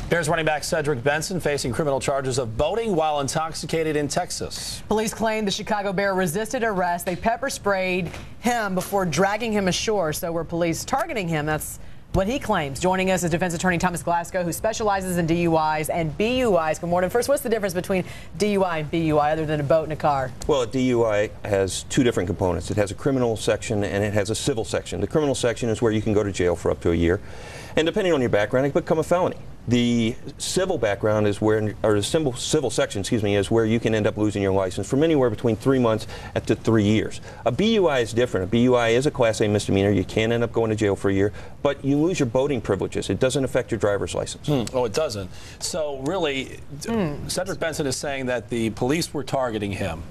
Bears running back Cedric Benson facing criminal charges of boating while intoxicated in Texas. Police claim the Chicago Bear resisted arrest. They pepper sprayed him before dragging him ashore. So were police targeting him? That's what he claims. Joining us is defense attorney Thomas Glasgow, who specializes in DUIs and BUIs. Good morning. First, what's the difference between DUI and BUI other than a boat and a car? Well, a DUI has two different components. It has a criminal section and it has a civil section. The criminal section is where you can go to jail for up to a year. And depending on your background, it can become a felony. The civil background is where, or the civil section, is where you can end up losing your license from anywhere between 3 months to 3 years. A BUI is different. A BUI is a Class A misdemeanor. You can end up going to jail for a year, but you lose your boating privileges. It doesn't affect your driver's license. Oh, it doesn't. So really, Cedric Benson is saying that the police were targeting him.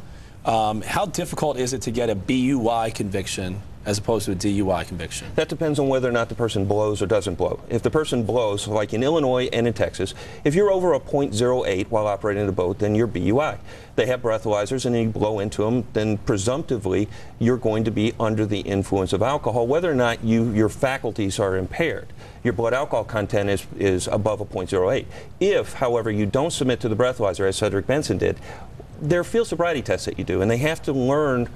How difficult is it to get a BUI conviction as opposed to a DUI conviction? That depends on whether or not the person blows or doesn't blow. If the person blows, like in Illinois and in Texas, if you're over a .08 while operating the boat, then you're BUI. They have breathalyzers and you blow into them, then presumptively you're going to be under the influence of alcohol, whether or not your faculties are impaired. Your blood alcohol content is above a .08. If, however, you don't submit to the breathalyzer, as Cedric Benson did, there are field sobriety tests that you do, and they have to learn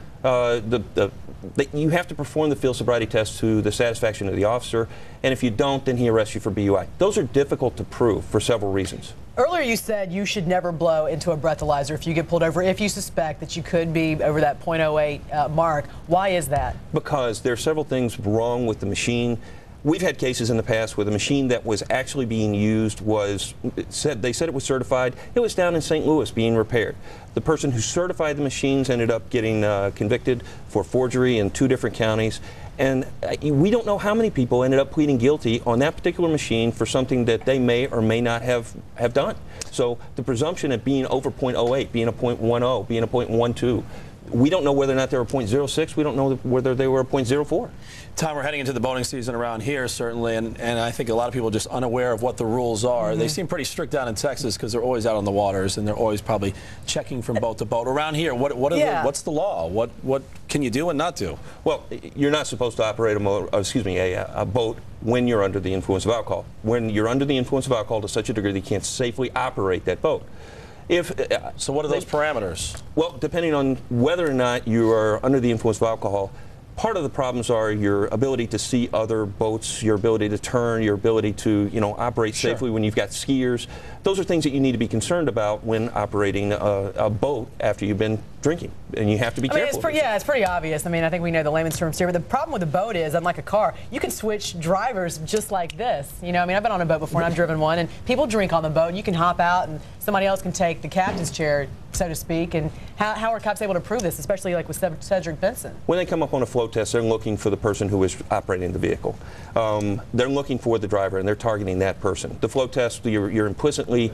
you have to perform the field sobriety test to the satisfaction of the officer, and if you don't, then he arrests you for BUI. Those are difficult to prove for several reasons. Earlier you said you should never blow into a breathalyzer if you get pulled over, if you suspect that you could be over that .08 mark. Why is that? Because there are several things wrong with the machine. We've had cases in the past where the machine that was actually being used they said it was certified. It was down in St. Louis being repaired. The person who certified the machines ended up getting convicted for forgery in 2 different counties. And we don't know how many people ended up pleading guilty on that particular machine for something that they may or may not have done. So the presumption of being over .08, being a .10, being a .12, we don't know whether or not they were .06. We don't know whether they were a .04. Tom, we're heading into the boating season around here, certainly, and I think a lot of people are just unaware of what the rules are. They seem pretty strict down in Texas because they're always out on the waters and they're always probably checking from boat to boat. Around here, what's the law? What can you do and not do? Well, you're not supposed to operate a boat when you're under the influence of alcohol. When you're under the influence of alcohol to such a degree that you can't safely operate that boat. So what are those parameters? Well, depending on whether or not you are under the influence of alcohol, part of the problems are your ability to see other boats, your ability to turn, your ability to operate safely when you've got skiers. Those are things that you need to be concerned about when operating a boat after you've been drinking, and you have to be careful. It's pretty obvious. I mean, I think we know the layman's terms here, but the problem with a boat is, unlike a car, you can switch drivers just like this. I mean, I've been on a boat before, and I've driven one, and people drink on the boat. You can hop out, and somebody else can take the captain's chair, so to speak. And how are cops able to prove this, especially like with Cedric Benson? When they come up on a float test, they're looking for the person who is operating the vehicle. They're looking for the driver, and they're targeting that person. The float test, you're implicitly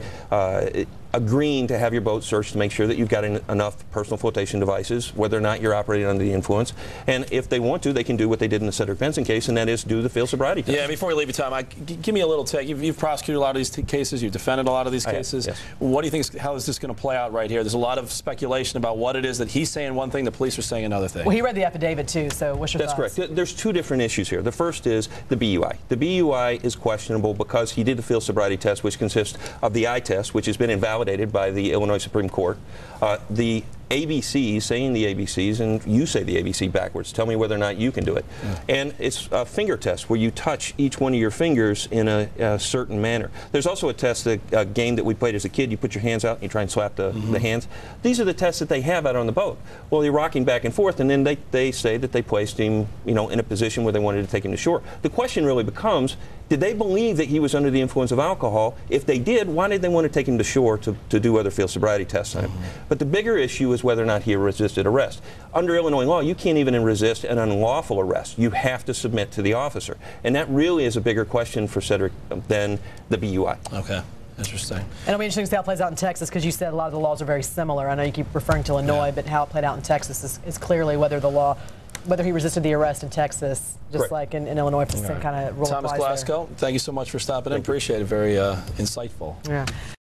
agreeing to have your boat searched to make sure that you've got enough personal flotation devices, whether or not you're operating under the influence. And if they want to, they can do what they did in the Cedric Benson case, and that is do the field sobriety test. Yeah, before we leave you, Tom, give me a little take. You've prosecuted a lot of these cases. You've defended a lot of these cases. Yes. What do you think? How is this going to play out right here? There's a lot of speculation about what it is that he's saying one thing, the police are saying another thing. Well, he read the affidavit too, so what's your thoughts? That's correct. There's 2 different issues here. The first is the BUI. The BUI is questionable because he did the field sobriety test, which consists of the eye test, which has been invalidated by the Illinois Supreme Court. The ABCs, saying the ABCs, and you say the ABC backwards. Tell me whether or not you can do it. And it's a finger test where you touch each one of your fingers in a certain manner. There's also a test, a game that we played as a kid. You put your hands out and you try and slap the hands. These are the tests that they have out on the boat. Well, you're rocking back and forth, and then they say that they placed him, in a position where they wanted to take him to shore. The question really becomes, did they believe that he was under the influence of alcohol? If they did, why did they want to take him to shore to do other field sobriety tests on him? But the bigger issue is whether or not he resisted arrest. Under Illinois law, you can't even resist an unlawful arrest. You have to submit to the officer. And that really is a bigger question for Cedric than the BUI. Okay. Interesting. And it'll be interesting to see how it plays out in Texas, because you said a lot of the laws are very similar. I know you keep referring to Illinois, but how it played out in Texas is clearly whether he resisted the arrest in Texas, just like in Illinois, for the same kind of rule. Thomas Glasgow, thank you so much for stopping in. Appreciate it. Very insightful. Yeah.